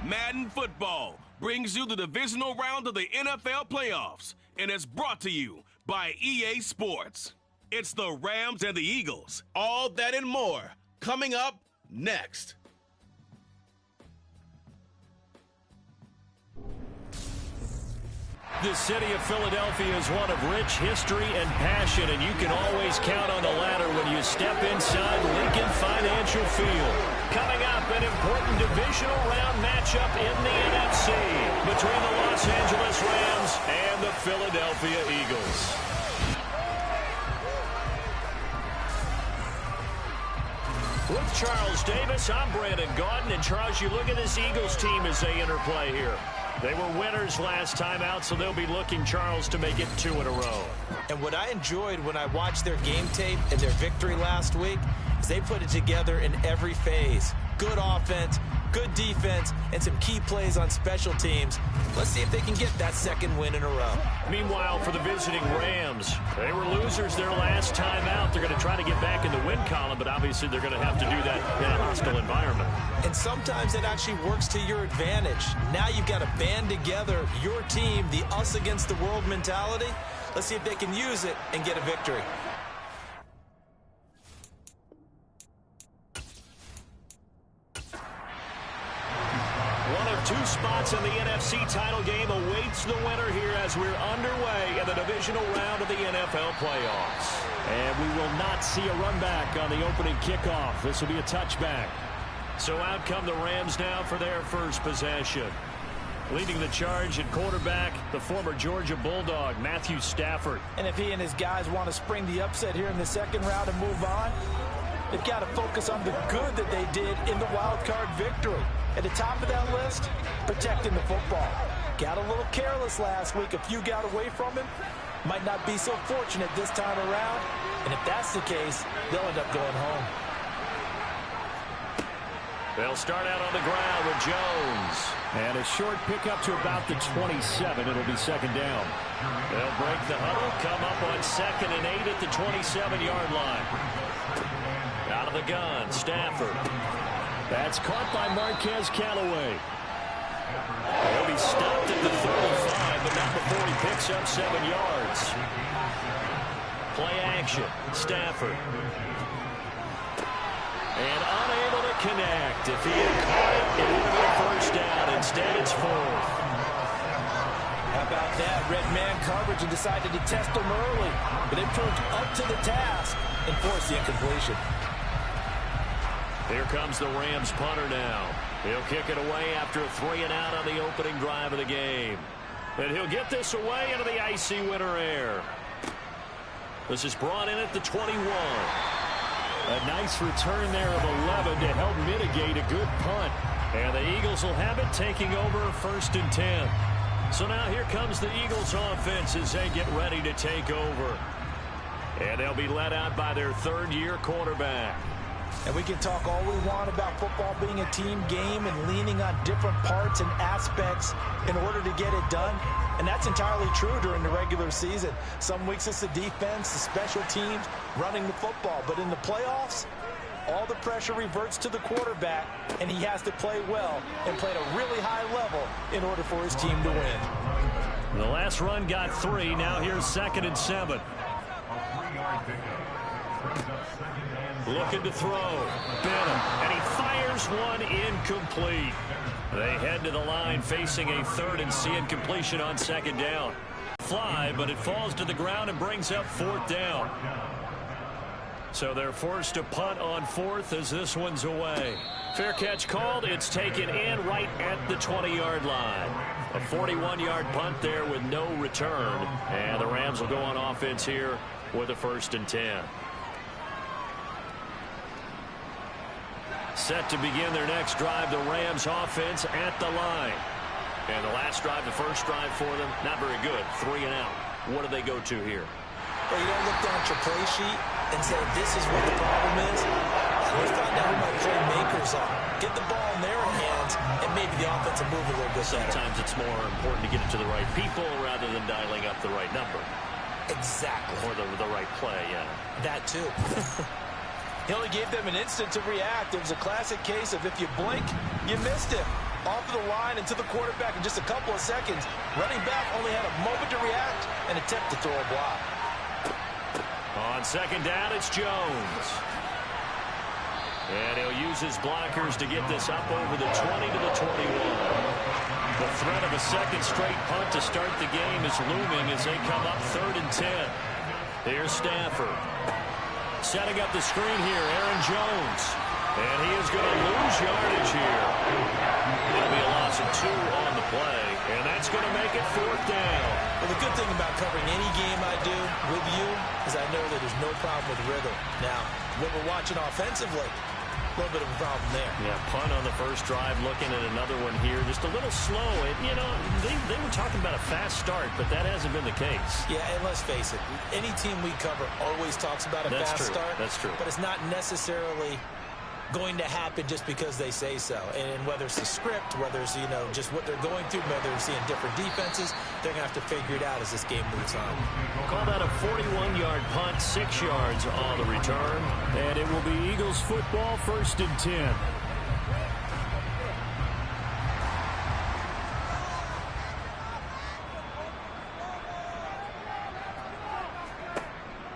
Madden Football brings you the divisional round of the NFL playoffs and is brought to you by EA Sports. It's the Rams and the Eagles. All that and more coming up next. The city of Philadelphia is one of rich history and passion, and you can always count on the ladder when you step inside Lincoln Financial Field. Coming up, an important divisional round matchup in the NFC between the Los Angeles Rams and the Philadelphia Eagles. With Charles Davis, I'm Brandon Gaudin, and Charles, you look at this Eagles team as they interplay here. They were winners last time out, so they'll be looking, Charles, to make it 2 in a row. And what I enjoyed when I watched their game tape and their victory last week is they put it together in every phase. Good offense, good defense, and some key plays on special teams. Let's see if they can get that second win in a row. Meanwhile, for the visiting Rams, they were losers their last time out. They're going to try to get back in the win column, but obviously they're going to have to do that in a hostile environment. And sometimes it actually works to your advantage. Now you've got to band together your team, the us against the world mentality. Let's see if they can use it and get a victory. One of 2 spots in the NFC title game awaits the winner here as we're underway in the divisional round of the NFL playoffs. And we will not see a run back on the opening kickoff. This will be a touchback. So out come the Rams now for their first possession. Leading the charge at quarterback, the former Georgia Bulldog, Matthew Stafford. And if he and his guys want to spring the upset here in the second round and move on, they've got to focus on the good that they did in the wild card victory. At the top of that list, protecting the football. Got a little careless last week. A few got away from him. Might not be so fortunate this time around. And if that's the case, they'll end up going home. They'll start out on the ground with Jones. And a short pickup to about the 27. It'll be second down. They'll break the huddle, come up on 2nd and 8 at the 27-yard line. Out of the gun, Stafford. That's caught by Marquez Callaway. He'll be stopped at the 35, but not before he picks up 7 yards. Play action, Stafford. And unable to connect. If he had caught it, it would have been a first down. Instead, it's 4th. How about that? Red man coverage and decided to test them early. But they proved up to the task and forced the incompletion. Here comes the Rams punter now. He'll kick it away after a 3 and out on the opening drive of the game. And he'll get this away into the icy winter air. This is brought in at the 21. A nice return there of 11 to help mitigate a good punt. And the Eagles will have it, taking over 1st and 10. So now here comes the Eagles offense as they get ready to take over. And they'll be led out by their 3rd-year quarterback. And we can talk all we want about football being a team game and leaning on different parts and aspects in order to get it done. And that's entirely true during the regular season. Some weeks it's the defense, the special teams, running the football. But in the playoffs, all the pressure reverts to the quarterback, and he has to play well and play at a really high level in order for his team to win. The last run got 3. Now here's 2nd and 7. Looking to throw. Benham. And he fires one incomplete. They head to the line facing a 3rd and C incompletion on 2nd down. Fly, but it falls to the ground and brings up 4th down. So they're forced to punt on 4th as this one's away. Fair catch called. It's taken in right at the 20-yard line. A 41-yard punt there with no return. And the Rams will go on offense here with a 1st and 10. Set to begin their next drive, the Rams offense at the line. And the last drive, the first drive for them, not very good. 3 and out. What do they go to here? Well, you don't look down at your play sheet and say, this is what the problem is. Let's find out who my playmakers are. Get the ball in their hands, and maybe the offense will move a little bit better. Sometimes it's more important to get it to the right people rather than dialing up the right number. Exactly. Or the right play, yeah. That too. He only gave them an instant to react. It was a classic case of if you blink, you missed him. off of the line and to the quarterback in just a couple of seconds. Running back only had a moment to react and attempt to throw a block. On second down, it's Jones. And he'll use his blockers to get this up over the 20 to the 21. The threat of a second straight punt to start the game is looming as they come up 3rd and 10. Here's Stafford. Setting up the screen here, Aaron Jones. And he is going to lose yardage here. It'll be a loss of 2 on the play, and that's going to make it 4th down. Well, the good thing about covering any game I do with you is I know that there's no problem with rhythm. Now, what we're watching offensively, a little bit of a problem there. Yeah, punt on the first drive, looking at another one here. Just a little slow. They were talking about a fast start, but that hasn't been the case. Yeah, and let's face it, any team we cover always talks about a fast start. That's true. But it's not necessarily going to happen just because they say so. And whether it's the script, whether it's, just what they're going through, whether they're seeing different defenses, they're going to have to figure it out as this game moves on. Call that a 41-yard punt, 6 yards on the return. And it will be Eagles football, 1st and 10.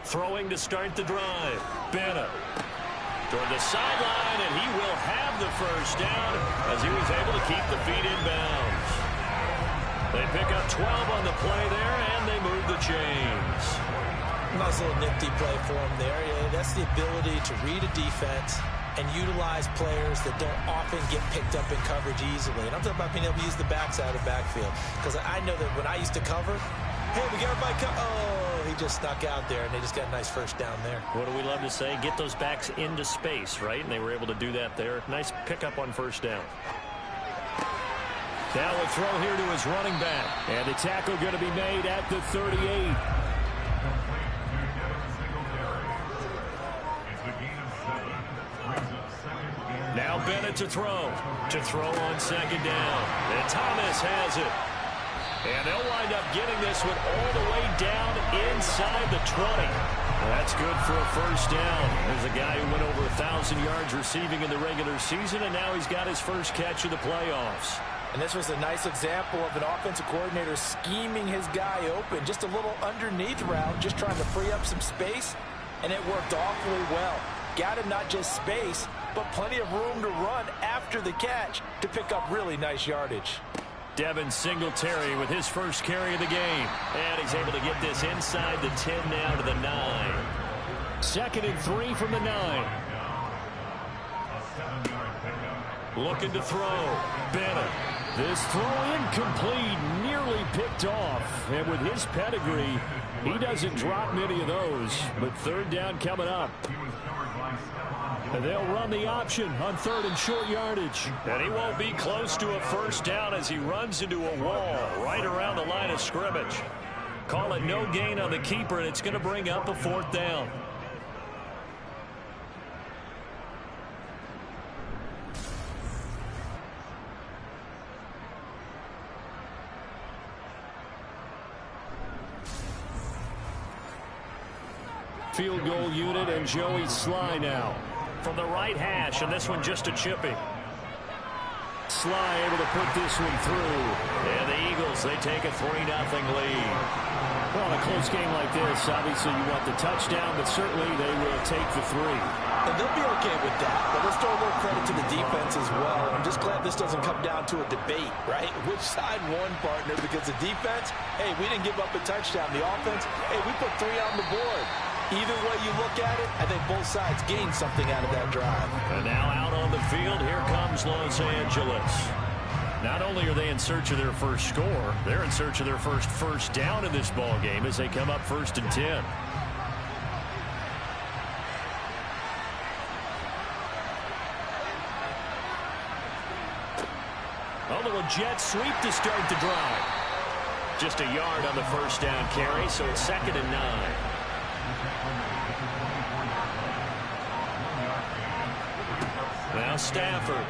Throwing to start the drive. Bennett toward the sideline, and he will have the first down as he was able to keep the feet in bounds. They pick up 12 on the play there, and they move the chains. Nice little nifty play for him there. Yeah, that's the ability to read a defense and utilize players that don't often get picked up in coverage easily. And I'm talking about being able to use the backside of the backfield. Because I know that when I used to cover, hey, we got everybody come. Oh, he just snuck out there, and they just got a nice first down there. What do we love to say? Get those backs into space, right? And they were able to do that there. Nice pickup on first down. Now a throw here to his running back. And the tackle going to be made at the 38. Now Bennett to throw. To throw on second down. And Thomas has it. And they'll wind up getting this one all the way down inside the 20. That's good for a first down. There's a guy who went over 1,000 yards receiving in the regular season, and now he's got his first catch of the playoffs. And this was a nice example of an offensive coordinator scheming his guy open. Just a little underneath route, just trying to free up some space, and it worked awfully well. Got him not just space, but plenty of room to run after the catch to pick up really nice yardage. Devin Singletary with his first carry of the game. And he's able to get this inside the 10 now to the 9. 2nd and 3 from the 9. Looking to throw. Bennett. This throw incomplete, nearly picked off. And with his pedigree, he doesn't drop many of those. But 3rd down coming up. And they'll run the option on 3rd and short yardage. And he won't be close to a first down as he runs into a wall right around the line of scrimmage. Call it no gain on the keeper, and it's going to bring up a 4th down. Field goal unit and Joey Sly now. From the right hash, and this one just a chippy. Sly able to put this one through. And the Eagles, they take a 3-0 lead. Well, in a close game like this, obviously you want the touchdown, but certainly they will take the 3. And they'll be okay with that, but let's throw a little credit to the defense as well. I'm just glad this doesn't come down to a debate, right? Which side won, partner? Because the defense, hey, we didn't give up a touchdown. The offense, hey, we put 3 on the board. Either way you look at it, I think both sides gained something out of that drive. And now out on the field, here comes Los Angeles. Not only are they in search of their first score, they're in search of their first down in this ball game as they come up 1st and 10. A little jet sweep to start the drive. Just a yard on the first down carry, so it's 2nd and 9. Now Stafford.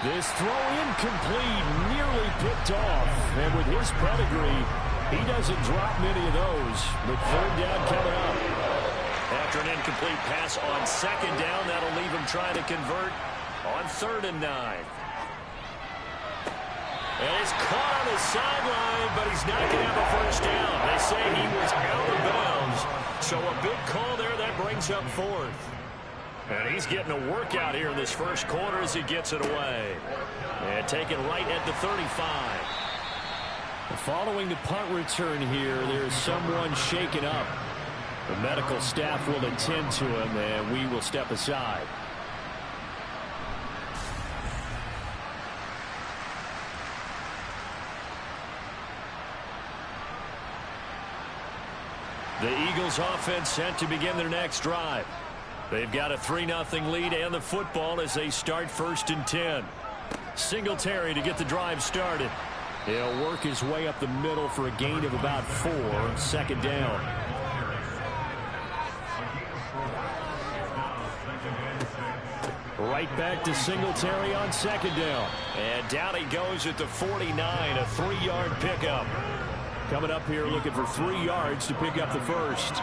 This throw incomplete, nearly picked off. And with his pedigree, he doesn't drop many of those. But 3rd down coming up. After an incomplete pass on 2nd down, that'll leave him trying to convert On 3rd and 9. And it's caught on the sideline, but he's not going to have a first down. They say he was out of bounds. So a big call there that brings up 4th. And he's getting a workout here in this first quarter as he gets it away. And taken right at the 35. Following the punt return here, there's someone shaken up. The medical staff will attend to him, and we will step aside. The Eagles offense set to begin their next drive. They've got a 3-0 lead and the football as they start 1st and 10. Singletary to get the drive started. He'll work his way up the middle for a gain of about 4. 2nd down. Right back to Singletary on 2nd down. And down he goes at the 49, a 3-yard pickup. Coming up here looking for 3 yards to pick up the first.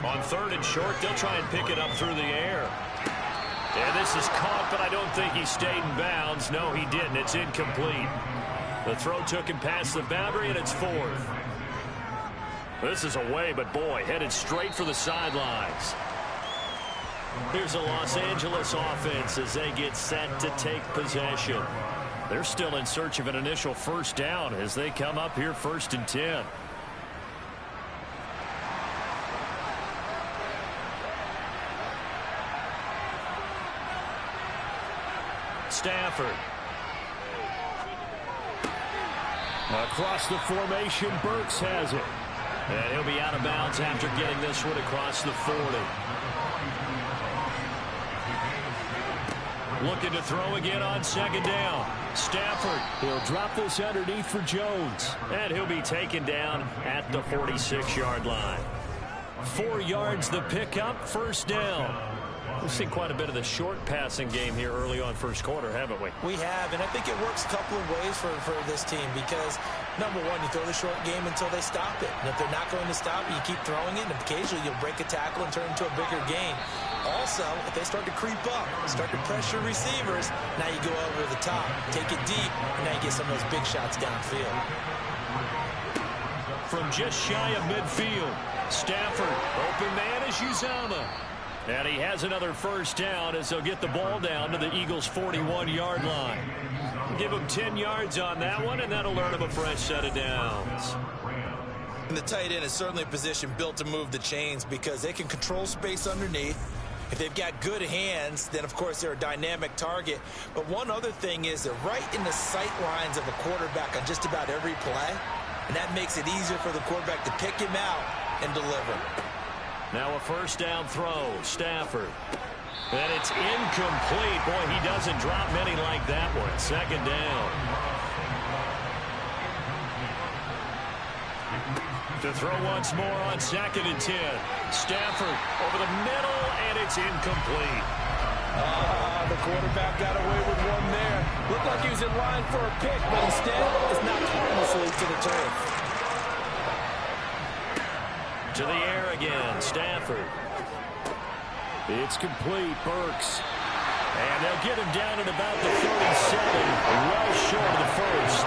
On 3rd and short, they'll try and pick it up through the air. And this is caught, but I don't think he stayed in bounds. No, he didn't. It's incomplete. The throw took him past the boundary, and it's 4th. This is away, but boy, headed straight for the sidelines. Here's a Los Angeles offense as they get set to take possession. They're still in search of an initial first down as they come up here 1st and 10. Stafford. Across the formation, Burks has it. And he'll be out of bounds after getting this one across the 40. Looking to throw again on 2nd down. Stafford. He'll drop this underneath for Jones. And he'll be taken down at the 46-yard line. 4 yards the pickup, 1st down. We've seen quite a bit of the short passing game here early on 1st quarter, haven't we? We have, and I think it works a couple of ways for this team because, number one, you throw the short game until they stop it. And if they're not going to stop it, you keep throwing it, and occasionally you'll break a tackle and turn it into a bigger gain. Also, if they start to creep up, start to pressure receivers, now you go over the top, take it deep, and now you get some of those big shots downfield. From just shy of midfield, Stafford, open man is Uzama. And he has another first down as they'll get the ball down to the Eagles' 41-yard line. Give him 10 yards on that one, and that'll earn him a fresh set of downs. And the tight end is certainly a position built to move the chains because they can control space underneath. If they've got good hands, then, of course, they're a dynamic target. But one other thing is they're right in the sight lines of a quarterback on just about every play, and that makes it easier for the quarterback to pick him out and deliver. Now a first down throw, Stafford. And it's incomplete. Boy, he doesn't drop many like that one. 2nd down. To throw once more on 2nd and 10. Stafford over the middle, and it's incomplete. The quarterback got away with one there. Looked like he was in line for a pick, but instead it's knocked harmlessly to the turf. To the air again, Stafford. It's complete, Burks. And they'll get him down at about the 37, well short of the first.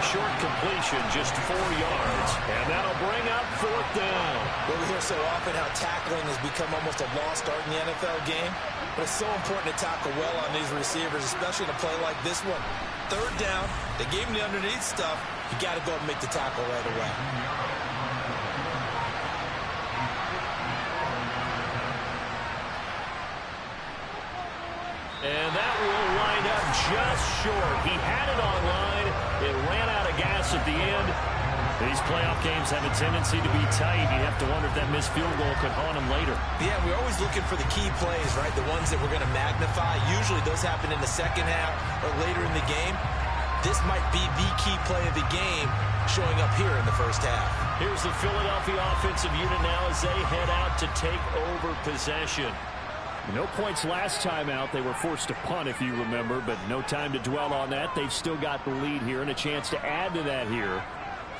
Short completion, just 4 yards. And that'll bring up 4th down. Well, we hear so often how tackling has become almost a lost art in the NFL game. But it's so important to tackle well on these receivers, especially in a play like this one. 3rd down, they gave him the underneath stuff. You got to go and make the tackle right away. And that will line up just short. He had it on line. It ran out of gas at the end. These playoff games have a tendency to be tight. You have to wonder if that missed field goal could haunt him later. Yeah, we're always looking for the key plays, right? The ones that we're going to magnify. Usually those happen in the second half or later in the game. This might be the key play of the game showing up here in the first half. Here's the Philadelphia offensive unit now as they head out to take over possession. No points last time out. They were forced to punt, if you remember, but no time to dwell on that. They've still got the lead here and a chance to add to that here.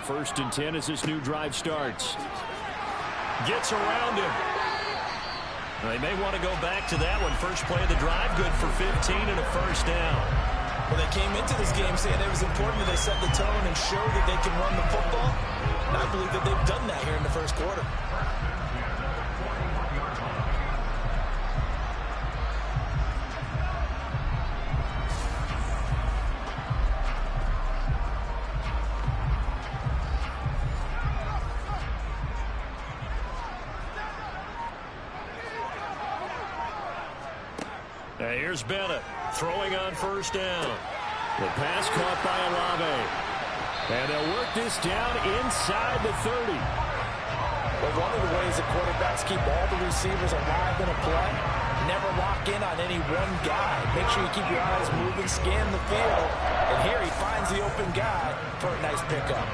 1st and 10 as this new drive starts. Gets around him. They may want to go back to that one. First play of the drive, good for 15 and a first down. Well, they came into this game saying it was important that they set the tone and show that they can run the football. And I believe that they've done that here in the first quarter. Here's Bennett throwing on first down. The pass caught by Olave. And they'll work this down inside the 30. But one of the ways that quarterbacks keep all the receivers alive in a play, never lock in on any one guy. Make sure you keep your eyes moving, scan the field. And here he finds the open guy for a nice pickup.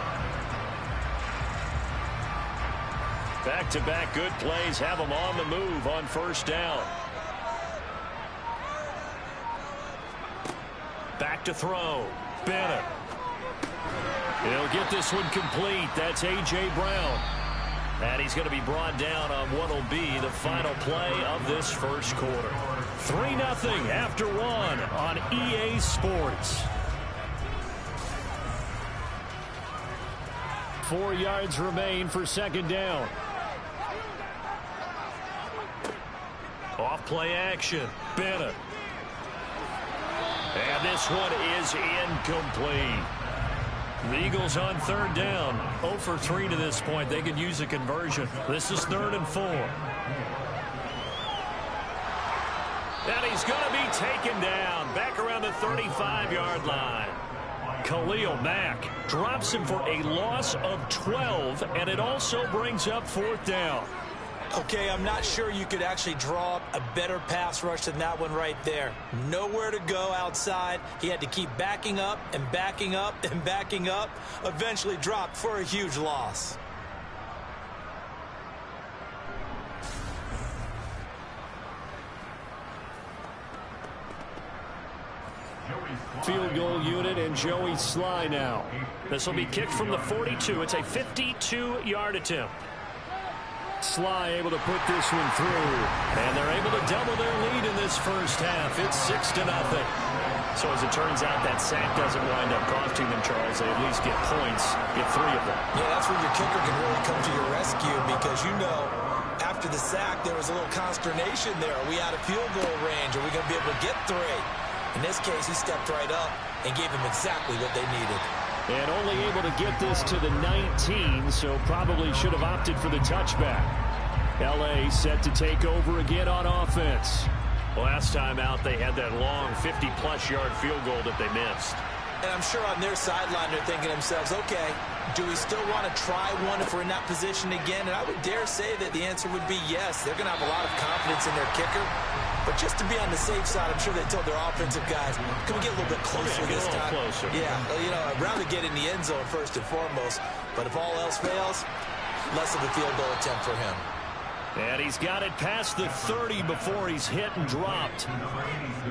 Back-to-back good plays have them on the move on first down. Back to throw. Bennett. He'll get this one complete. That's A.J. Brown. And he's going to be brought down on what will be the final play of this first quarter. 3-0 after one on EA Sports. 4 yards remain for second down. Off play action. Bennett. And this one is incomplete. The Eagles on third down. 0 for 3 to this point. They could use a conversion. This is 3rd and 4. And he's going to be taken down. Back around the 35-yard line. Khalil Mack drops him for a loss of 12. And it also brings up 4th down. Okay, I'm not sure you could actually draw up a better pass rush than that one right there. Nowhere to go outside. He had to keep backing up and backing up and backing up. Eventually dropped for a huge loss. Field goal unit and Joey Sly now. This will be kicked from the 42. It's a 52-yard attempt. Sly able to put this one through. And they're able to double their lead in this first half. It's 6-0. So as it turns out, that sack doesn't wind up costing them, Charles. They at least get points, get 3 of them. Yeah, that's where your kicker can really come to your rescue because, you know, after the sack, there was a little consternation there. Are we out of field goal range? Are we going to be able to get 3? In this case, he stepped right up and gave them exactly what they needed. And only able to get this to the 19, so probably should have opted for the touchback. L.A. set to take over again on offense. Last time out, they had that long 50-plus yard field goal that they missed. And I'm sure on their sideline they're thinking to themselves, okay, do we still want to try one if we're in that position again? And I would dare say that the answer would be yes. They're going to have a lot of confidence in their kicker. But just to be on the safe side, I'm sure they told their offensive guys, can we get a little bit closer this time? Closer. Yeah, you know, I'd rather get in the end zone first and foremost. But if all else fails, less of a field goal attempt for him. And he's got it past the 30 before he's hit and dropped.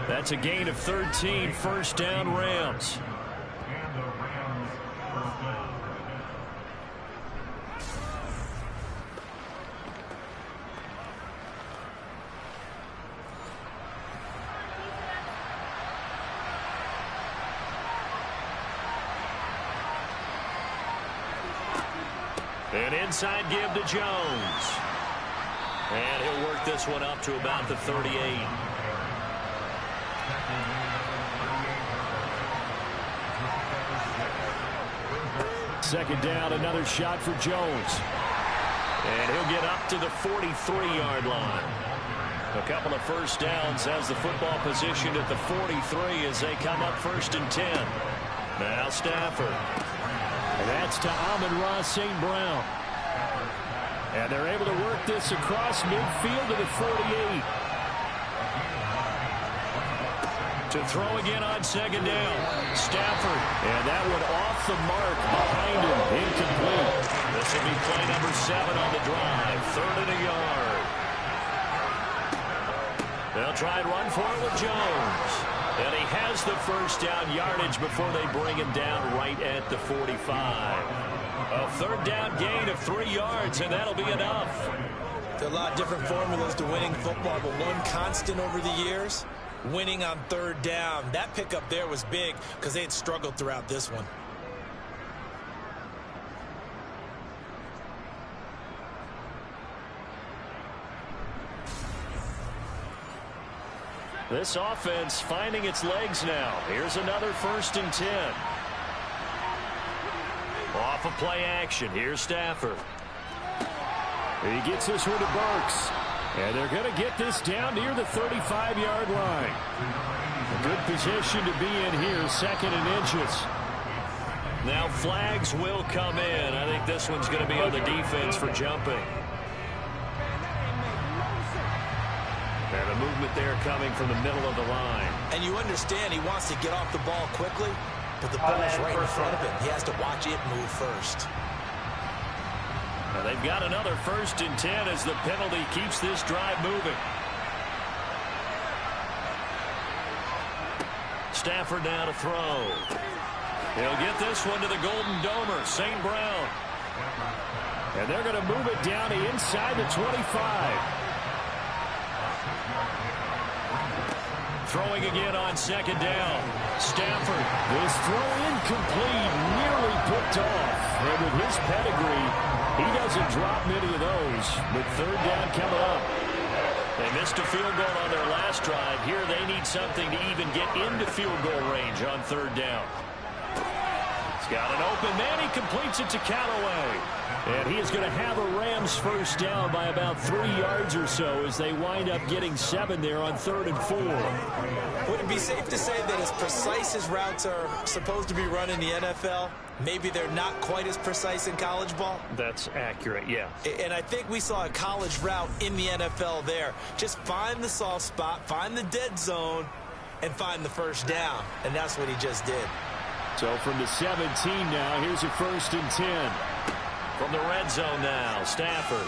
That's a gain of 13, first down Rams. An inside give to Jones. And he'll work this one up to about the 38. Second down, another shot for Jones. And he'll get up to the 43-yard line. A couple of first downs as the football positioned at the 43 as they come up 1st and 10. Now Stafford. And that's to Amon-Ra St. Brown. And they're able to work this across midfield to the 48. To throw again on second down. Stafford. And that one off the mark behind him. Incomplete. This will be play number 7 on the drive. 3rd and a yard. They'll try and run for it with Jones. And he has the first down yardage before they bring him down right at the 45. A 3rd down gain of 3 yards, and that'll be enough. There are a lot of different formulas to winning football, but one constant over the years, winning on third down. That pickup there was big because they had struggled throughout this one. This offense finding its legs now. Here's another 1st and 10. Off of play action. Here's Stafford. He gets this one to Burks. And they're going to get this down near the 35-yard line. A good position to be in here, 2nd and inches. Now flags will come in. I think this one's going to be on the defense for jumping. And a movement there coming from the middle of the line. And you understand he wants to get off the ball quickly, but the ball's right in front of him. He has to watch it move first. Now they've got another 1st and 10 as the penalty keeps this drive moving. Stafford now to throw. He'll get this one to the Golden Domer, St. Brown. And they're going to move it down to inside the 25. Throwing again on 2nd down. Stafford. This throw incomplete, nearly picked off. And with his pedigree, he doesn't drop many of those. But 3rd down coming up. They missed a field goal on their last drive. Here they need something to even get into field goal range on 3rd down. He's got an open man. He completes it to Callaway. And he is going to have a Rams 1st down by about 3 yards or so as they wind up getting 7 there on 3rd and 4. Would it be safe to say that as precise as routes are supposed to be run in the NFL, maybe they're not quite as precise in college ball? That's accurate, yeah. And I think we saw a college route in the NFL there. Just find the soft spot, find the dead zone, and find the 1st down. And that's what he just did. So from the 17 now, here's a 1st and 10. From the red zone now, Stafford.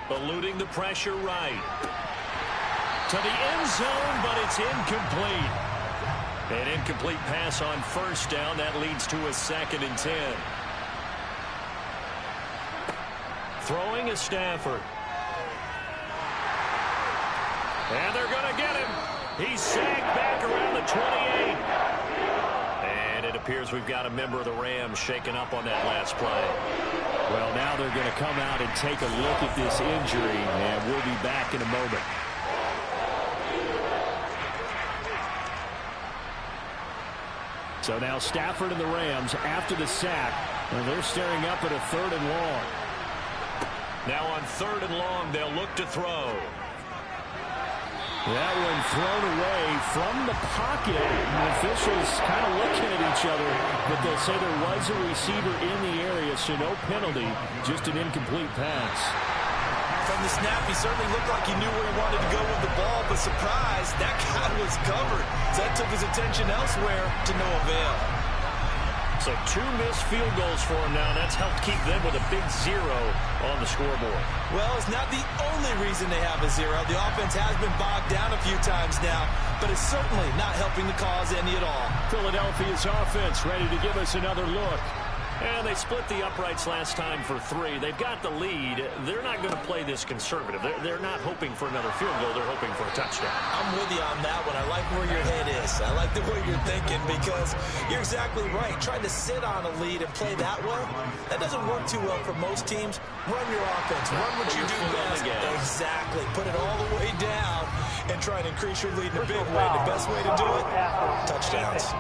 Eluding the pressure right. To the end zone, but it's incomplete. An incomplete pass on 1st down. That leads to a 2nd and 10. Throwing is Stafford. And they're going to get him. He's sagged back around the 28. And it appears we've got a member of the Rams shaken up on that last play. Well, now they're going to come out and take a look at this injury, and we'll be back in a moment. So now Stafford and the Rams after the sack, and they're staring up at a 3rd and long. Now on 3rd and long, they'll look to throw. That one thrown away from the pocket. The officials kind of looking at each other, but they'll say there was a receiver in the area, so no penalty, just an incomplete pass. From the snap, he certainly looked like he knew where he wanted to go with the ball, but surprise, that guy was covered. So that took his attention elsewhere to no avail. So 2 missed field goals for him now. That's helped keep them with a big 0 on the scoreboard. Well, it's not the only reason they have a 0. The offense has been bogged down a few times now, but it's certainly not helping the cause any at all. Philadelphia's offense ready to give us another look. And they split the uprights last time for 3. They've got the lead. They're not going to play this conservative. They're not hoping for another field goal. They're hoping for a touchdown. I'm with you on that one. I like where your head is. I like the way you're thinking because you're exactly right. Trying to sit on a lead and play that way, that doesn't work too well for most teams. Run your offense. Run what you do best. Exactly. Put it all the way down and try and increase your lead in a big way. The best way to do it, touchdowns.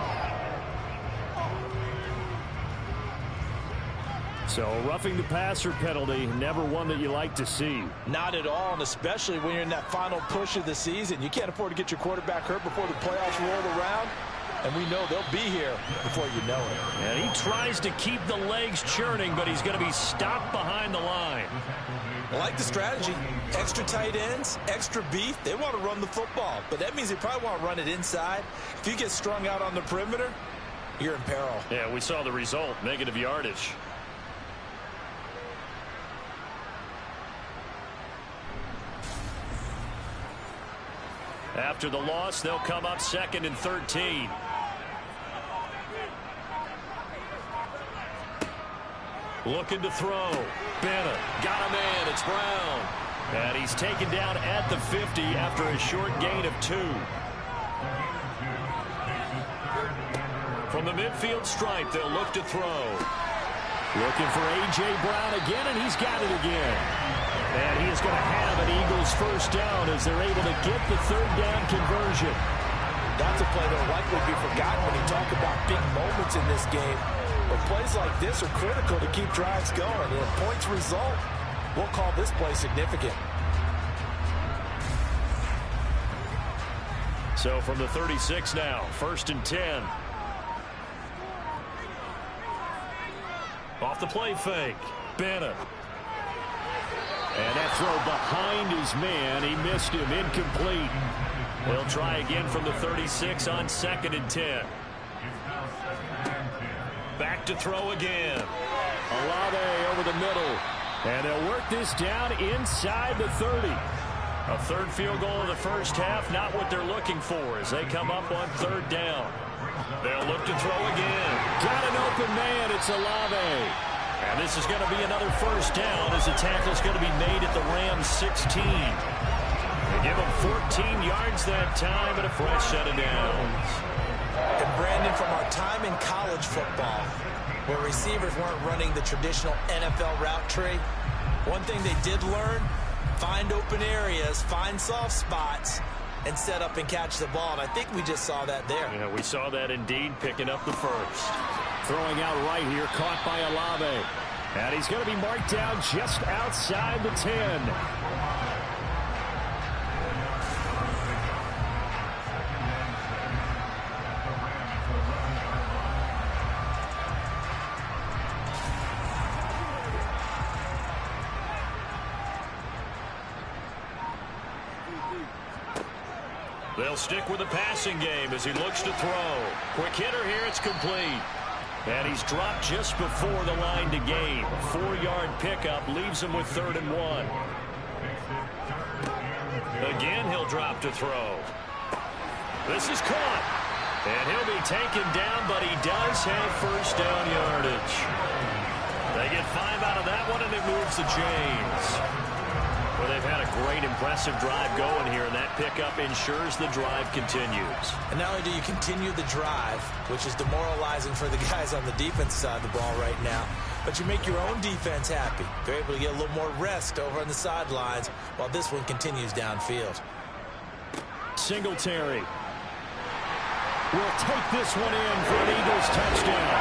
So roughing the passer penalty, never one that you like to see. Not at all, and especially when you're in that final push of the season. You can't afford to get your quarterback hurt before the playoffs roll around, and we know they'll be here before you know it. And he tries to keep the legs churning, but he's going to be stopped behind the line. I like the strategy. Extra tight ends, extra beef. They want to run the football, but that means they probably want to run it inside. If you get strung out on the perimeter, you're in peril. Yeah, we saw the result, negative yardage. After the loss, they'll come up 2nd and 13. Looking to throw. Bennett got a man. It's Brown. And he's taken down at the 50 after a short gain of 2. From the midfield stripe, they'll look to throw. Looking for A.J. Brown again, and he's got it again. And he is going to have an Eagles first down as they're able to get the third down conversion. That's a play that will likely be forgotten when you talk about big moments in this game. But plays like this are critical to keep drives going. And if points result, we'll call this play significant. So from the 36 now, 1st and 10. Off the play fake. Bennett. And that throw behind his man. He missed him. Incomplete. They'll try again from the 36 on 2nd and 10. Back to throw again. Olave over the middle. And they'll work this down inside the 30. A third field goal in the first half, not what they're looking for as they come up on 3rd down. They'll look to throw again. Got an open man. It's Olave. And this is going to be another first down as the tackle's going to be made at the Rams 16. They give them 14 yards that time and a fresh set of downs. And Brandon, from our time in college football, where receivers weren't running the traditional NFL route tree, one thing they did learn, find open areas, find soft spots, and set up and catch the ball. And I think we just saw that there. Yeah, we saw that indeed, picking up the first. Throwing out right here, caught by Olave. And he's going to be marked down just outside the 10. They'll stick with the passing game as he looks to throw. Quick hitter here, it's complete. And he's dropped just before the line to gain. 4-yard pickup leaves him with 3rd and 1. Again, he'll drop to throw. This is caught. And he'll be taken down, but he does have first down yardage. They get 5 out of that one, and it moves the chains. Well, they've had a great, impressive drive going here, and that pickup ensures the drive continues. And not only do you continue the drive, which is demoralizing for the guys on the defense side of the ball right now, but you make your own defense happy. They're able to get a little more rest over on the sidelines while this one continues downfield. Singletary will take this one in for an Eagles touchdown.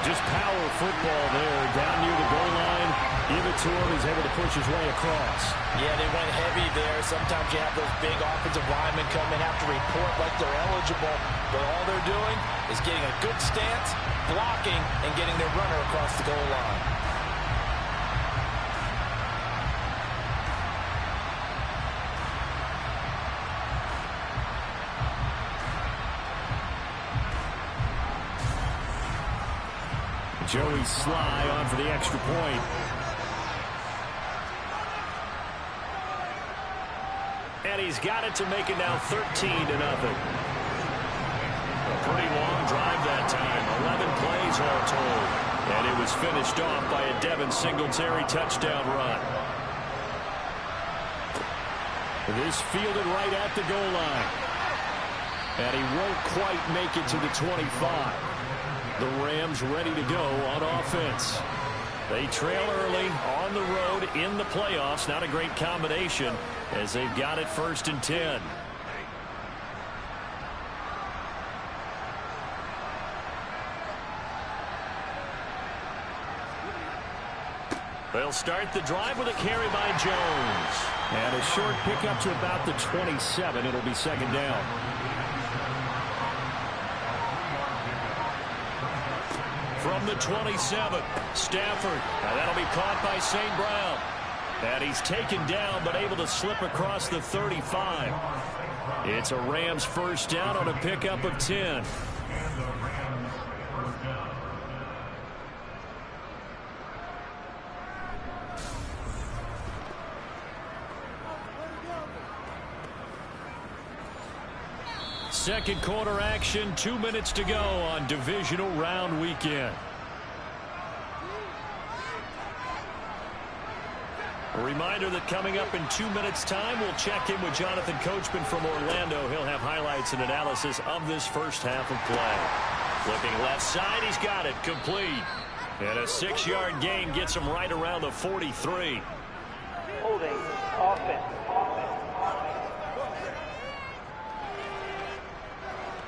Just power football there, down near the goal line. Give it to him. He's able to push his way across. Yeah, they went heavy there. Sometimes you have those big offensive linemen come in, have to report like they're eligible. But all they're doing is getting a good stance, blocking, and getting their runner across the goal line. Joey Sly on for the extra point. And he's got it to make it now 13-0. A pretty long drive that time. 11 plays all told. And it was finished off by a Devin Singletary touchdown run. This fielded right at the goal line. And he won't quite make it to the 25. The Rams ready to go on offense. They trail early on the road in the playoffs. Not a great combination as they've got it 1st and 10. They'll start the drive with a carry by Jones. And a short pickup to about the 27. It'll be 2nd down. From the 27, Stafford. And that'll be caught by St. Brown. And he's taken down, but able to slip across the 35. It's a Rams first down on a pickup of 10. Second quarter action, 2 minutes to go on divisional round weekend. A reminder that coming up in 2 minutes' time, we'll check in with Jonathan Coachman from Orlando. He'll have highlights and analysis of this first half of play. Looking left side, he's got it, complete. And a 6-yard gain gets him right around the 43. Holding, offense.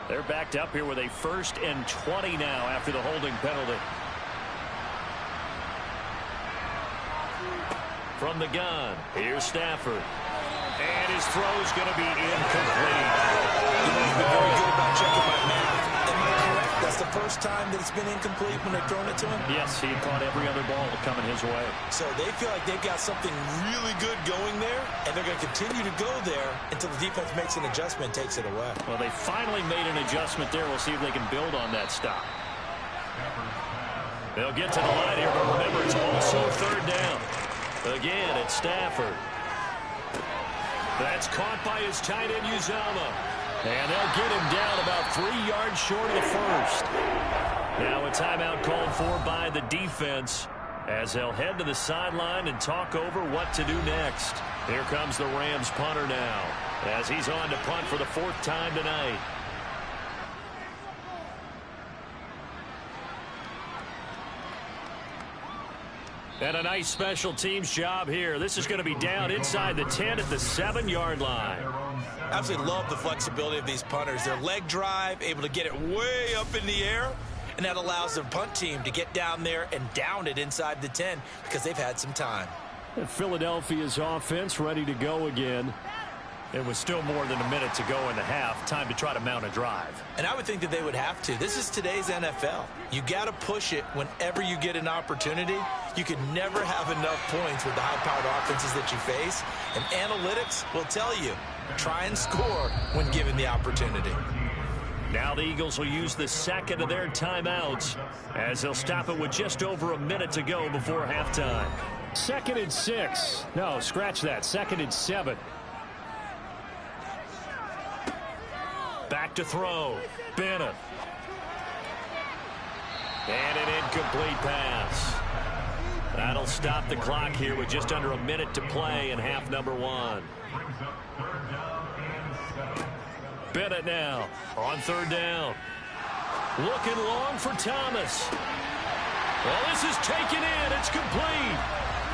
They're backed up here with a 1st and 20 now after the holding penalty. From the gun, here's Stafford. And his throw's going to be incomplete. He's been very good about checking my math. Am I correct? That's the first time that it's been incomplete when they've thrown it to him? Yes, he caught every other ball coming his way. So they feel like they've got something really good going there, and they're going to continue to go there until the defense makes an adjustment and takes it away. Well, they finally made an adjustment there. We'll see if they can build on that stop. They'll get to the line here, but remember, it's also 3rd down. Again, it's Stafford. That's caught by his tight end, Uzama. And they'll get him down about 3 yards short of the first. Now a timeout called for by the defense as they'll head to the sideline and talk over what to do next. Here comes the Rams punter now as he's on to punt for the 4th time tonight. And a nice special teams job here. This is going to be down inside the 10 at the 7-yard line. Absolutely love the flexibility of these punters. Their leg drive, able to get it way up in the air, and that allows their punt team to get down there and down it inside the 10 because they've had some time. And Philadelphia's offense ready to go again. It was still more than a minute to go in the half. Time to try to mount a drive. And I would think that they would have to. This is today's NFL. You got to push it whenever you get an opportunity. You can never have enough points with the high-powered offenses that you face. And analytics will tell you, try and score when given the opportunity. Now the Eagles will use the 2nd of their timeouts as they'll stop it with just over a minute to go before halftime. 2nd and 6. No, scratch that. 2nd and 7. Back to throw. Bennett. And an incomplete pass. That'll stop the clock here with just under a minute to play in half number 1. Bennett now on 3rd down. Looking long for Thomas. Well, this is taken in. It's complete.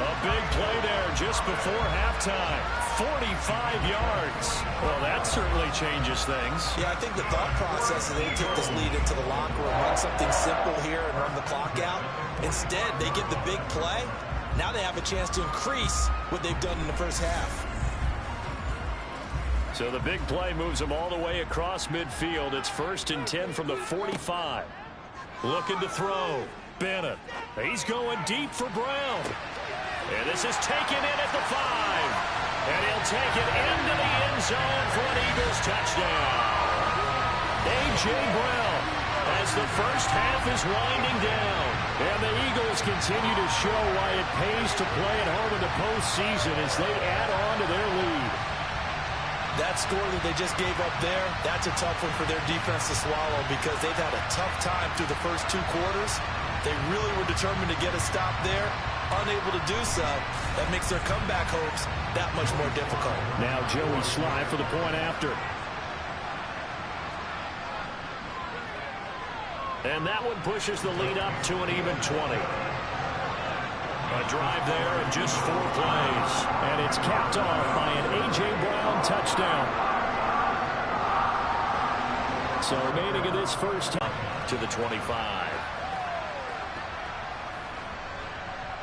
A big play there just before halftime. 45 yards. Well, that certainly changes things. Yeah, I think the thought process is they take this lead into the locker room, run something simple here and run the clock out. Instead, they get the big play. Now they have a chance to increase what they've done in the first half. So the big play moves them all the way across midfield. It's 1st and 10 from the 45. Looking to throw. Bennett. He's going deep for Brown. And this is taken in at the 5. And he'll take it into the end zone for an Eagles touchdown. A.J. Brown as the first half is winding down. And the Eagles continue to show why it pays to play at home in the postseason as they add on to their lead. That score that they just gave up there, that's a tough one for their defense to swallow because they've had a tough time through the first 2 quarters. They really were determined to get a stop there. Unable to do so, that makes their comeback hopes that much more difficult. Now Joey Sly for the point after. And that one pushes the lead up to an even 20. A drive there and just 4 plays. And it's capped off by an A.J. Brown touchdown. So remaining in this first half to the 25.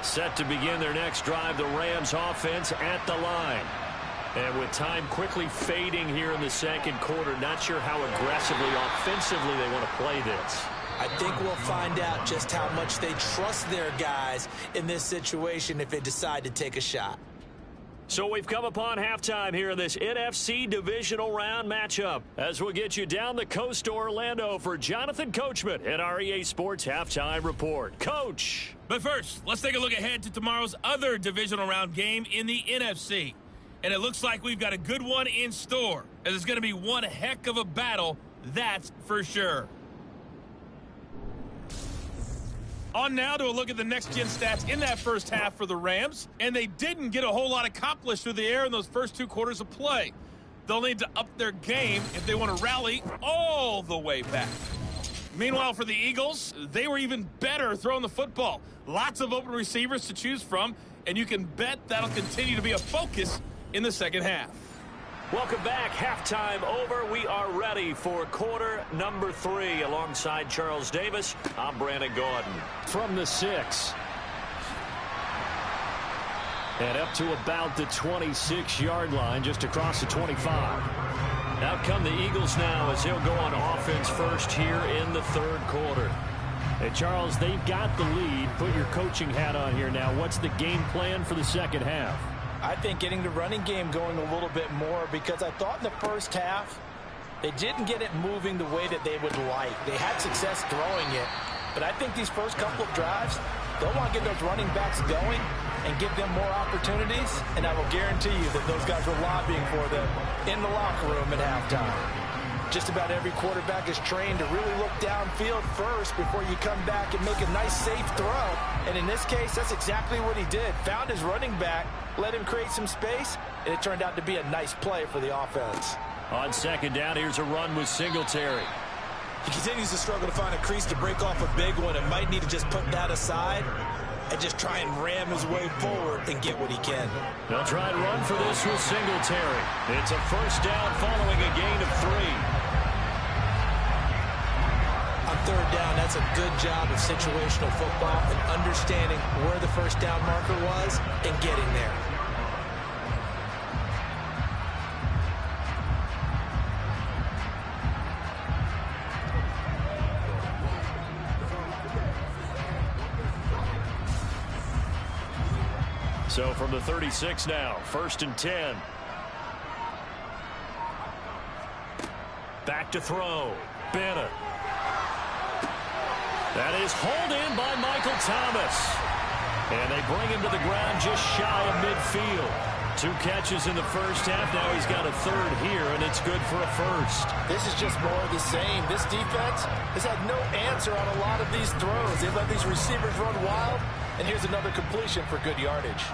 Set to begin their next drive, the Rams offense at the line. And with time quickly fading here in the second quarter, not sure how aggressively, offensively they want to play this. I think we'll find out just how much they trust their guys in this situation if they decide to take a shot. So we've come upon halftime here in this NFC Divisional Round matchup as we'll get you down the coast to Orlando for Jonathan Coachman at our EA Sports Halftime Report. Coach! But first, let's take a look ahead to tomorrow's other Divisional Round game in the NFC. And it looks like we've got a good one in store, as it's going to be one heck of a battle, that's for sure. On now to a look at the next-gen stats in that first half for the Rams. And they didn't get a whole lot accomplished through the air in those first 2 quarters of play. They'll need to up their game if they want to rally all the way back. Meanwhile, for the Eagles, they were even better throwing the football. Lots of open receivers to choose from, and you can bet that'll continue to be a focus in the second half. Welcome back. Halftime over. We are ready for quarter number 3. Alongside Charles Davis, I'm Brandon Gordon. From the 6. And up to about the 26-yard line, just across the 25. Out come the Eagles now as they'll go on offense first here in the third quarter. Hey, Charles, they've got the lead. Put your coaching hat on here now. What's the game plan for the second half? I think getting the running game going a little bit more, because I thought in the first half they didn't get it moving the way that they would like. They had success throwing it, but I think these first couple of drives, they'll want to get those running backs going and give them more opportunities, and I will guarantee you that those guys were lobbying for them in the locker room at halftime. Just about every quarterback is trained to really look downfield first before you come back and make a nice, safe throw. And in this case, that's exactly what he did. Found his running back, let him create some space, and it turned out to be a nice play for the offense. On second down, here's a run with Singletary. He continues to struggle to find a crease to break off a big one, and might need to just put that aside and just try and ram his way forward and get what he can. They'll try and run for this with Singletary. It's a first down following a gain of 3. On third down, that's a good job of situational football and understanding where the first down marker was and getting there. So from the 36 now, 1st and 10. Back to throw. Bennett. That is hauled in by Michael Thomas. And they bring him to the ground just shy of midfield. 2 catches in the first half. Now he's got a third here, and it's good for a first. This is just more of the same. This defense has had no answer on a lot of these throws. They let these receivers run wild, and here's another completion for good yardage.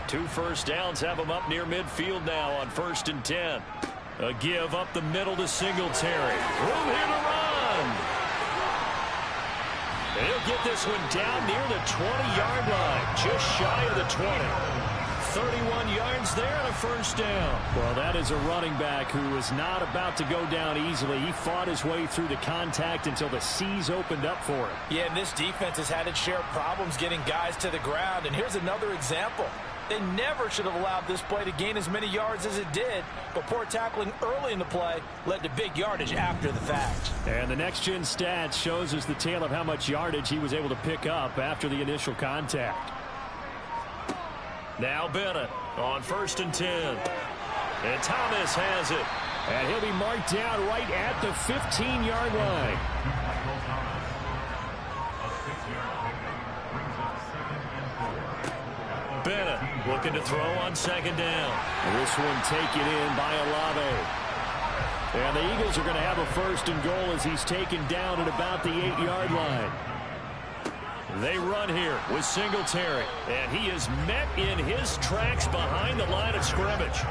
2 first downs have him up near midfield now on 1st and 10. A give up the middle to Singletary. Room here to run. He'll get this one down near the 20-yard line, just shy of the 20. 31 yards there and a first down. Well, that is a running back who is not about to go down easily. He fought his way through the contact until the seas opened up for him. Yeah, and this defense has had its share of problems getting guys to the ground. And here's another example. They never should have allowed this play to gain as many yards as it did, but poor tackling early in the play led to big yardage after the fact. And the next-gen stats shows us the tale of how much yardage he was able to pick up after the initial contact. Now Bennett on 1st and 10. And Thomas has it. And he'll be marked down right at the 15-yard line. Bennett looking to throw on 2nd down. And this one taken in by Olave. And the Eagles are going to have a 1st and goal as he's taken down at about the 8-yard line. They run here with Singletary, and he is met in his tracks behind the line of scrimmage.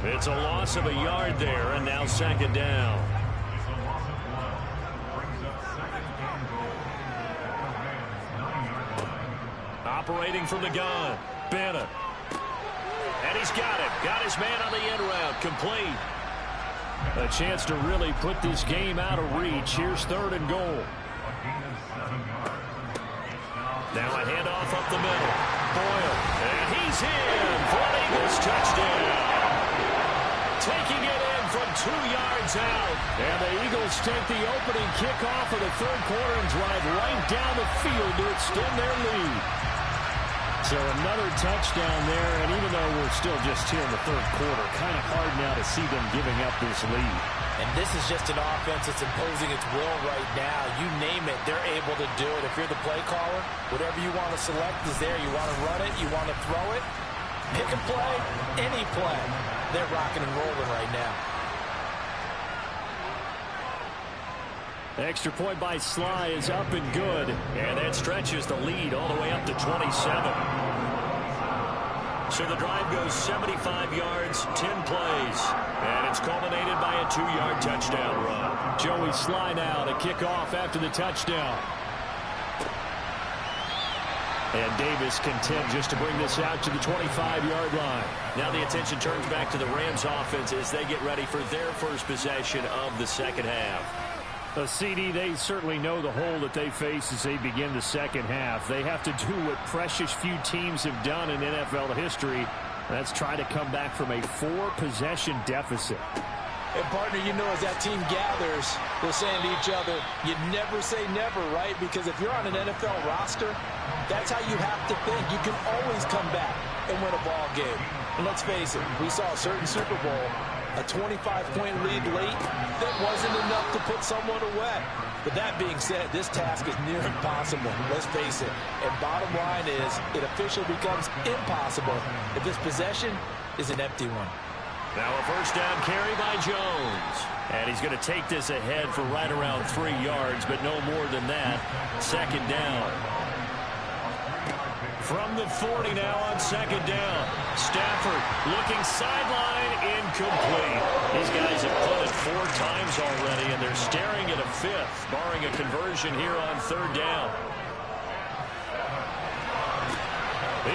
It's a loss of a yard there, and now 2nd down. Operating from the gun, Bennett. And he's got it. Got his man on the end route, complete. A chance to really put this game out of reach. Here's 3rd and goal. Now a handoff up the middle. Boyle. And he's in for an Eagles touchdown. Taking it in from 2 yards out. And the Eagles take the opening kickoff of the 3rd quarter and drive right down the field to extend their lead. So another touchdown there, and even though we're still just here in the 3rd quarter, kind of hard now to see them giving up this lead. And this is just an offense that's imposing its will right now. You name it, they're able to do it. If you're the play caller, whatever you want to select is there. You want to run it, you want to throw it, pick a play, any play. They're rocking and rolling right now. Extra point by Sly is up and good. And that stretches the lead all the way up to 27. So the drive goes 75 yards, 10 plays. And it's culminated by a 2-yard touchdown run. Joey Sly now to kick off after the touchdown. And Davis content just to bring this out to the 25-yard line. Now the attention turns back to the Rams offense as they get ready for their first possession of the second half. CD, they certainly know the hole that they face as they begin the second half. They have to do what precious few teams have done in NFL history. That's try to come back from a 4-possession deficit. And, partner, you know, as that team gathers, they're saying to each other, you never say never, right? Because if you're on an NFL roster, that's how you have to think. You can always come back and win a ball game. And let's face it, we saw a certain Super Bowl, a 25-point lead late, that wasn't enough to put someone away. But that being said, this task is near impossible. Let's face it. And bottom line is, it officially becomes impossible if this possession is an empty one. Now a first down carry by Jones. And he's going to take this ahead for right around 3 yards, but no more than that. Second down. From the 40 now on second down. Stafford looking sideline, incomplete. These guys have punted 4 times already, and they're staring at a 5th, barring a conversion here on third down.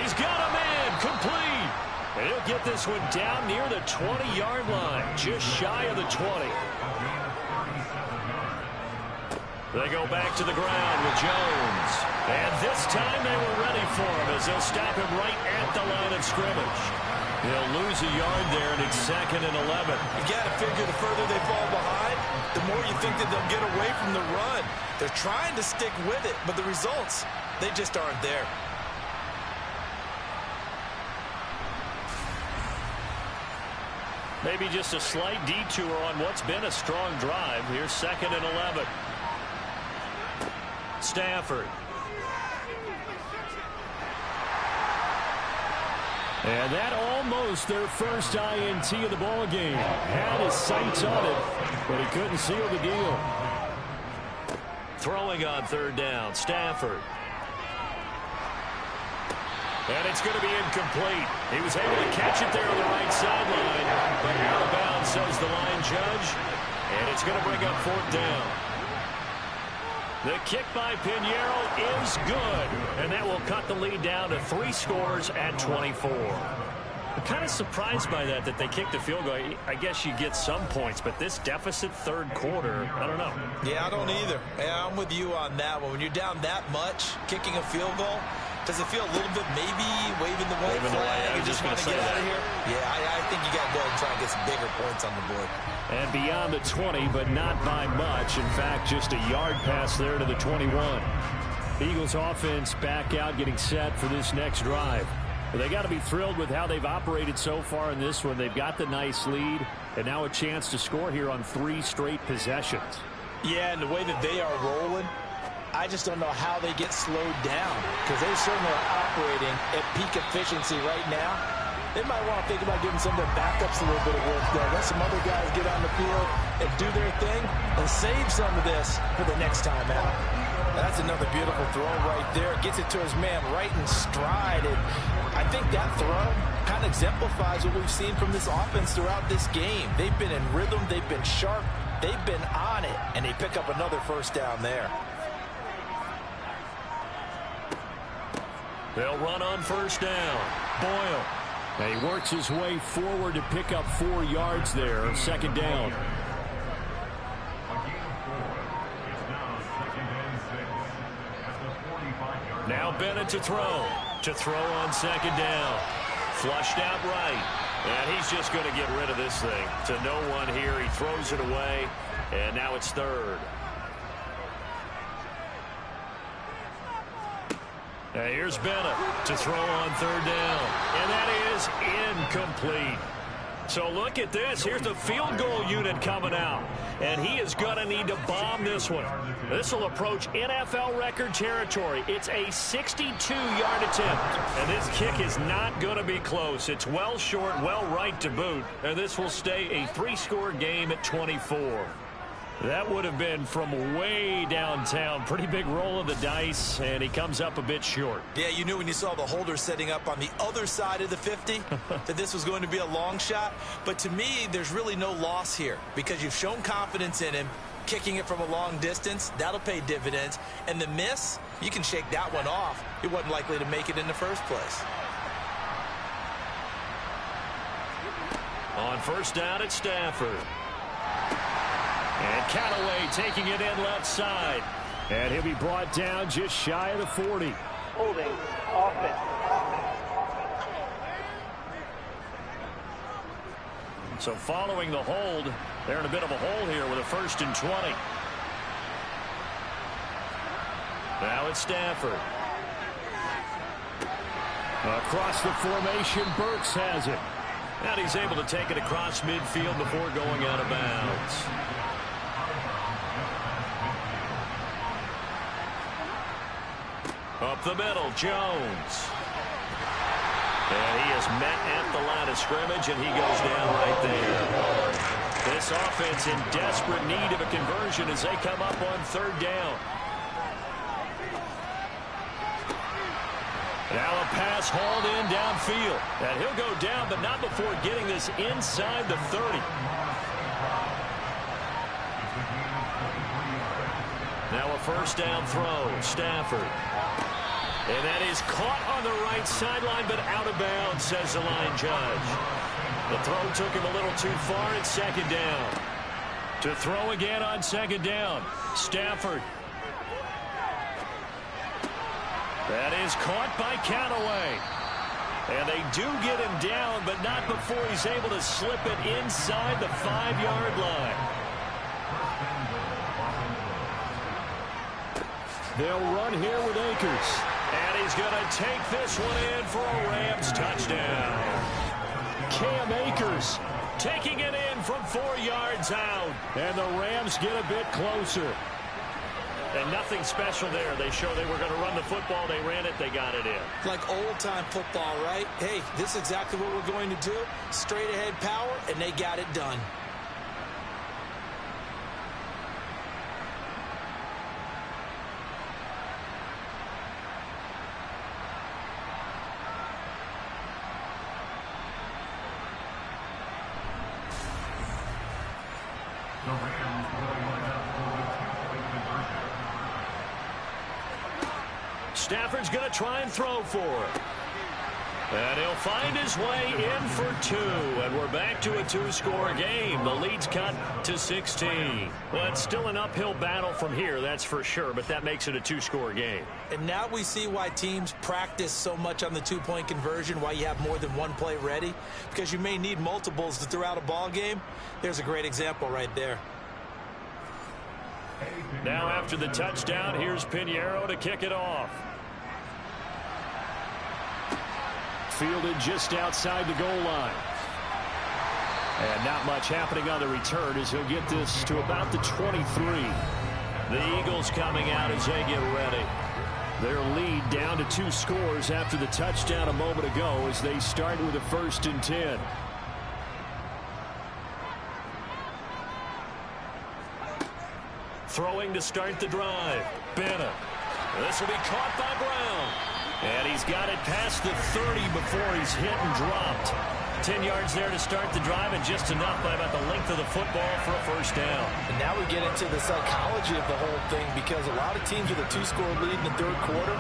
He's got a man, complete. And he'll get this one down near the 20-yard line, just shy of the 20. They go back to the ground with Jones. And this time they were ready for him as they'll stop him right at the line of scrimmage. They'll lose a yard there, and it's 2nd and 11. You got to figure the further they fall behind, the more you think that they'll get away from the run. They're trying to stick with it, but the results, they just aren't there. Maybe just a slight detour on what's been a strong drive. Here's 2nd and 11. Stafford. And that almost their first INT of the ball game. Had his sights on it, but he couldn't seal the deal. Throwing on third down, Stafford. And it's going to be incomplete. He was able to catch it there on the right sideline, but out of bounds, says the line judge. And it's going to bring up 4th down. The kick by Pinheiro is good, and that will cut the lead down to 3 scores at 24. I'm kind of surprised by that they kicked a field goal. I guess you get some points, but this deficit third quarter, I don't know. Yeah, I don't either. Yeah, I'm with you on that one. When you're down that much, kicking a field goal, does it feel a little bit maybe waving the white flag and just want to get out of here? Yeah, I think you got to go and try and get some bigger points on the board. And beyond the 20, but not by much. In fact, just a yard pass there to the 21. Eagles offense back out, getting set for this next drive. Well, they got to be thrilled with how they've operated so far in this one. They've got the nice lead, and now a chance to score here on 3 straight possessions. Yeah, and the way that they are rolling, I just don't know how they get slowed down, because they certainly are operating at peak efficiency right now. They might want to think about giving some of their backups a little bit of work there. Let some other guys get on the field and do their thing and save some of this for the next time out. That's another beautiful throw right there. Gets it to his man right in stride. And I think that throw kind of exemplifies what we've seen from this offense throughout this game. They've been in rhythm. They've been sharp. They've been on it. And they pick up another first down there. They'll run on first down. Boyle. And he works his way forward to pick up 4 yards there. Second down. Now Bennett to throw. To throw on second down. Flushed out right. And he's just going to get rid of this thing. To no one here. He throws it away. And now it's third. Now here's Bennett to throw on third down. And that is incomplete. So look at this. Here's the field goal unit coming out. And he is going to need to bomb this one. This will approach NFL record territory. It's a 62-yard attempt. And this kick is not going to be close. It's well short, well right to boot. And this will stay a 3-score game at 24. That would have been from way downtown. Pretty big roll of the dice, and he comes up a bit short. Yeah, you knew when you saw the holder setting up on the other side of the 50 that this was going to be a long shot. But to me, there's really no loss here because you've shown confidence in him. Kicking it from a long distance, that'll pay dividends. And the miss, you can shake that one off. He wasn't likely to make it in the first place. On first down, it's Stafford. And Callaway taking it in left side. And he'll be brought down just shy of the 40. Holding. Offense. So following the hold, they're in a bit of a hole here with a 1st and 20. Now it's Stafford. Across the formation, Burks has it. And he's able to take it across midfield before going out of bounds. Up the middle, Jones. And he is met at the line of scrimmage, and he goes down right there. This offense in desperate need of a conversion as they come up on 3rd down. Now a pass hauled in downfield. And he'll go down, but not before getting this inside the 30. Now a 1st down throw. Stafford. And that is caught on the right sideline, but out of bounds, says the line judge. The throw took him a little too far. It's 2nd down. To throw again on 2nd down. Stafford. That is caught by Callaway. And they do get him down, but not before he's able to slip it inside the 5-yard line. They'll run here with Akers. And he's going to take this one in for a Rams touchdown. Cam Akers taking it in from 4 yards out. And the Rams get a bit closer. And nothing special there. They show they were going to run the football. They ran it. They got it in. Like old-time football, right? Hey, this is exactly what we're going to do. Straight-ahead power, and they got it done. Stafford's going to try and throw for it. And he'll find his way in for 2. And we're back to a 2-score game. The lead's cut to 16. Well, it's still an uphill battle from here, that's for sure. But that makes it a 2-score game. And now we see why teams practice so much on the 2-point conversion, why you have more than one play ready. Because you may need multiples to throw out a ball game. There's a great example right there. Now after the touchdown, here's Pinheiro to kick it off. Fielded just outside the goal line. And not much happening on the return as he'll get this to about the 23. The Eagles coming out as they get ready. Their lead down to 2 scores after the touchdown a moment ago as they start with a 1st and 10. Throwing to start the drive. Bennett. This will be caught by Brown. And he's got it past the 30 before he's hit and dropped. 10 yards there to start the drive, and just enough by about the length of the football for a 1st down. And now we get into the psychology of the whole thing, because a lot of teams with a 2-score lead in the 3rd quarter,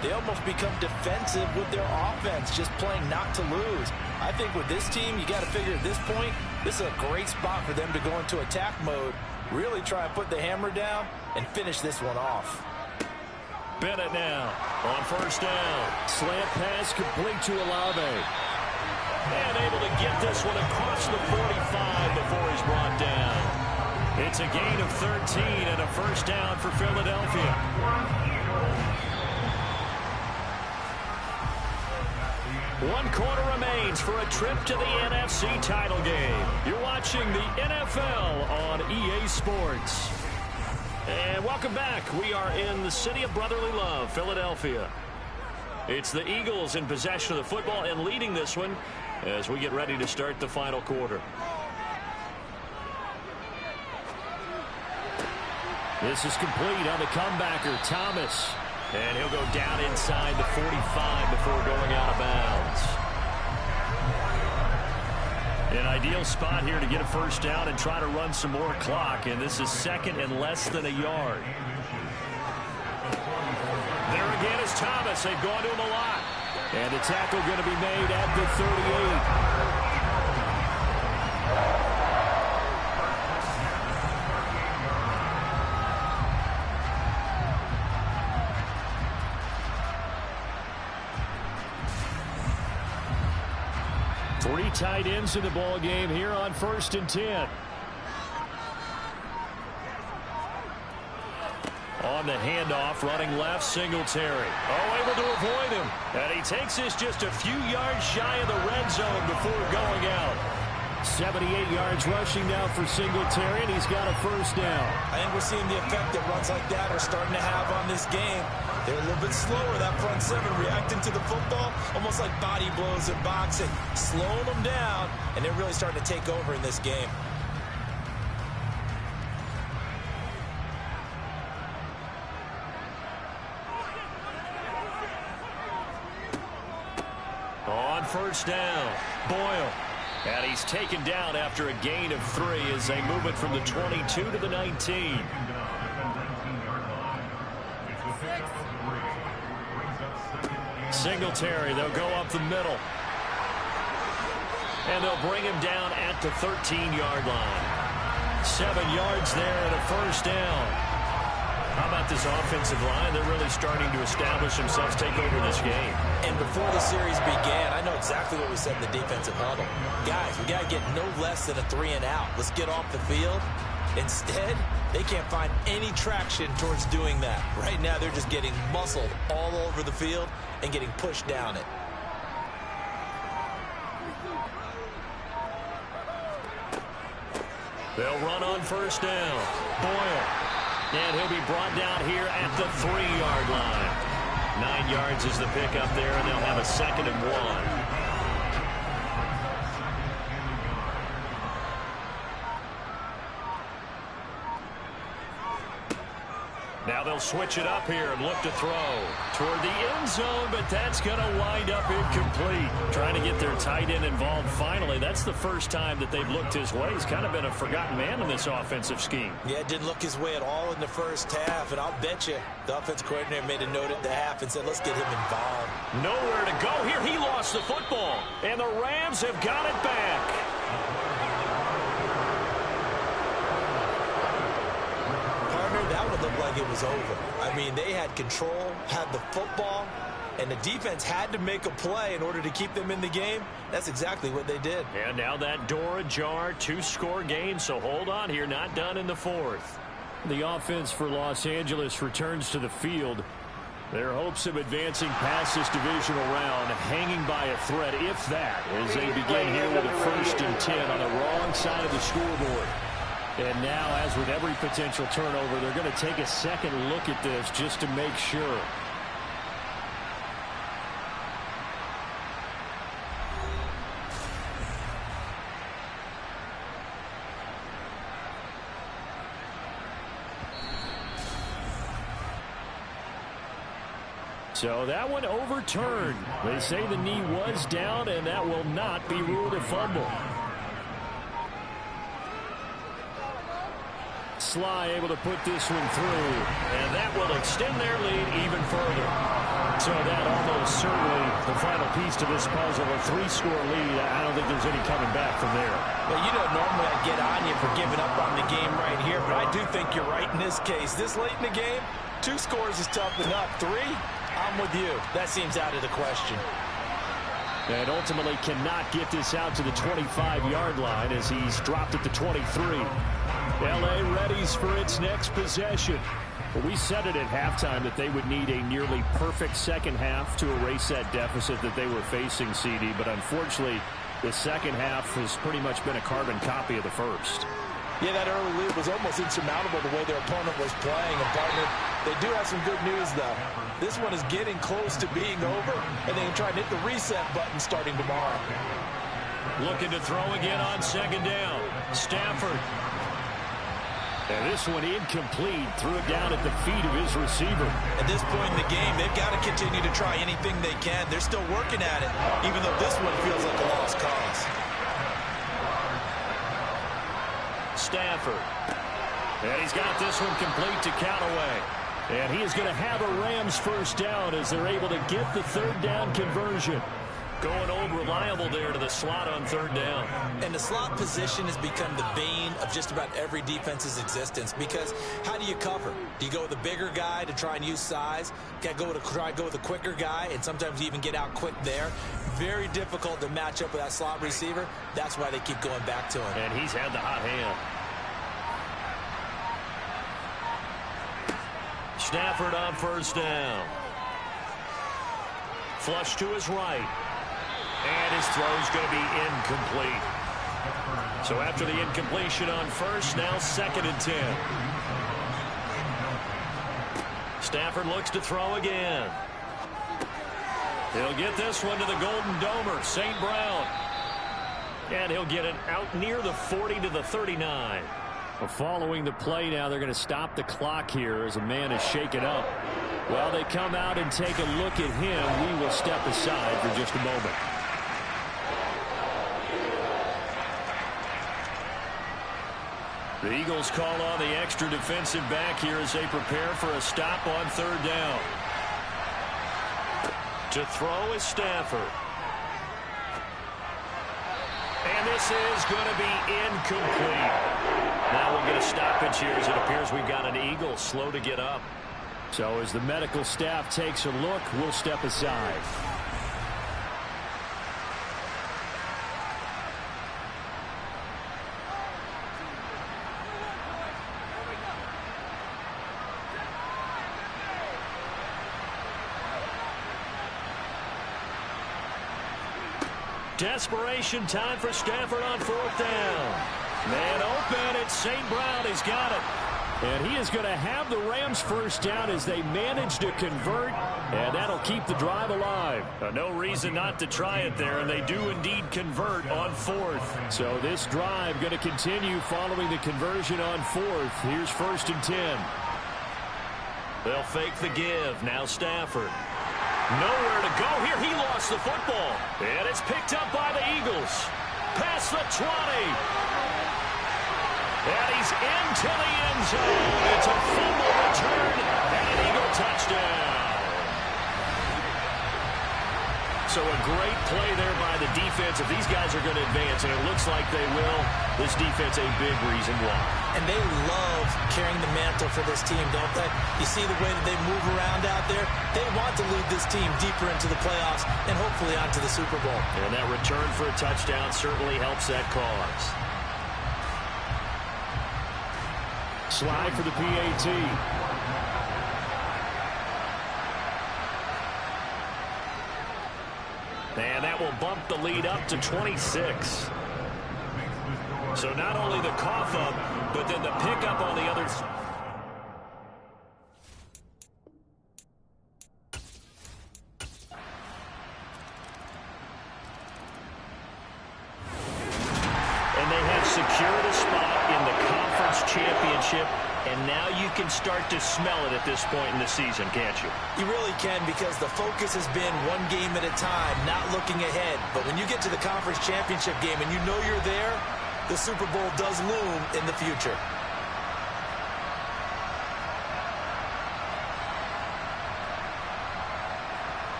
they almost become defensive with their offense, just playing not to lose. I think with this team, you got to figure at this point, this is a great spot for them to go into attack mode, really try and put the hammer down and finish this one off. Bennett now on 1st down. Slant pass complete to Olave. And able to get this one across the 45 before he's brought down. It's a gain of 13 and a 1st down for Philadelphia. One quarter remains for a trip to the NFC title game. You're watching the NFL on EA Sports. And welcome back. We are in the city of brotherly love, Philadelphia. It's the Eagles in possession of the football and leading this one as we get ready to start the final quarter. This is complete on the comebacker, Thomas. And he'll go down inside the 45 before going out of bounds. An ideal spot here to get a first down and try to run some more clock. And this is second and less than a yard. There again is Thomas. They've gone to him a lot. And the tackle going to be made at the 38. 3 tight ends in the ball game here on 1st and 10. On the handoff, running left, Singletary. Oh, able to avoid him. And he takes this just a few yards shy of the red zone before going out. 78 yards rushing now for Singletary, and he's got a first down. I think we're seeing the effect that runs like that are starting to have on this game. They're a little bit slower, that front seven, reacting to the football, almost like body blows in boxing, slowing them down, and they're really starting to take over in this game. On first down, Boyle. And he's taken down after a gain of 3 as they move it from the 22 to the 19. Singletary, they'll go up the middle. And they'll bring him down at the 13-yard line. 7 yards there and a first down. How about this offensive line? They're really starting to establish themselves, take over this game. And before the series began, I know exactly what we said in the defensive huddle. Guys, we got to get no less than a 3 and out. Let's get off the field. Instead, they can't find any traction towards doing that. Right now, they're just getting muscled all over the field and getting pushed down it. They'll run on first down. Boyle. And he'll be brought down here at the 3-yard line. 9 yards is the pickup there, and they'll have a 2nd and 1. Now they'll switch it up here and look to throw toward the end zone, but that's going to wind up incomplete. Trying to get their tight end involved finally. That's the first time that they've looked his way. He's kind of been a forgotten man in this offensive scheme. Yeah, it didn't look his way at all in the first half, and I'll bet you the offense coordinator made a note at the half and said, let's get him involved. Nowhere to go here. He lost the football, and the Rams have got it back. That would look like it was over. I mean, they had control, had the football, and the defense had to make a play in order to keep them in the game. That's exactly what they did. And now that door ajar, 2-score game, so hold on here, not done in the 4th. The offense for Los Angeles returns to the field. Their hopes of advancing past this divisional round hanging by a thread, if that, as they begin here with a 1st and 10 on the wrong side of the scoreboard. And now, as with every potential turnover, they're going to take a second look at this just to make sure. So that one overturned. They say the knee was down, and that will not be ruled a fumble. Sly able to put this one through, and that will extend their lead even further. So that almost certainly the final piece to this puzzle, a 3-score lead. I don't think there's any coming back from there. Well, you know, normally I get on you for giving up on the game right here, but I do think you're right in this case. This late in the game, 2 scores is tough enough. 3, I'm with you. That seems out of the question. And ultimately cannot get this out to the 25-yard line as he's dropped at the 23. L.A. readies for its next possession. Well, we said it at halftime that they would need a nearly perfect second half to erase that deficit that they were facing, CD. But unfortunately, the second half has pretty much been a carbon copy of the first. Yeah, that early lead was almost insurmountable the way their opponent was playing. And, partner, they do have some good news, though. This one is getting close to being over, and they can try and hit the reset button starting tomorrow. Looking to throw again on 2nd down. Stafford. And this one incomplete. Threw it down at the feet of his receiver. At this point in the game, they've got to continue to try anything they can. They're still working at it, even though this one feels like a lost cause. Stafford. And he's got this one complete to Callaway. And he is going to have a Rams first down as they're able to get the third down conversion. Going old reliable there to the slot on third down. And the slot position has become the bane of just about every defense's existence, because how do you cover? Do you go with a bigger guy to try and use size? Try to go with a quicker guy, and sometimes you even get out quick there. Very difficult to match up with that slot receiver. That's why they keep going back to him. And he's had the hot hand. Stafford on first down. Flush to his right. And his throw's going to be incomplete. So after the incompletion on first, now 2nd and 10. Stafford looks to throw again. He'll get this one to the Golden Domer, St. Brown. And he'll get it out near the 40 to the 39. Well, following the play now, they're going to stop the clock here as a man is shaken up. While they come out and take a look at him, we will step aside for just a moment. The Eagles call on the extra defensive back here as they prepare for a stop on third down. To throw is Stafford. And this is going to be incomplete. Now we'll get a stoppage here as it appears we've got an Eagle slow to get up. So as the medical staff takes a look, we'll step aside. Desperation time for Stafford on fourth down. Man open, it's St. Brown. He's got it. And he is going to have the Rams first down as they manage to convert, and that'll keep the drive alive. No reason not to try it there, and they do indeed convert on fourth. So this drive going to continue following the conversion on fourth. Here's 1st and 10. They'll fake the give. Now Stafford. Nowhere to go here. He lost the football. And it's picked up by the Eagles. Past the 20. And he's into the end zone. It's a fumble return and an Eagle touchdown. So a great play there by the defense. If these guys are going to advance, and it looks like they will, this defense a big reason why. And they love carrying the mantle for this team, don't they? You see the way that they move around out there? They want to lead this team deeper into the playoffs and hopefully onto the Super Bowl. And that return for a touchdown certainly helps that cause. Slide for the PAT. And that will bump the lead up to 26. So not only the cough up, but then the pickup on the other. And they have secured a spot in the conference championship. And now you can start to smell it at this point in the season, can't you? You really can, because the focus has been one game at a time, not looking ahead. But when you get to the conference championship game and you know you're there, the Super Bowl does loom in the future.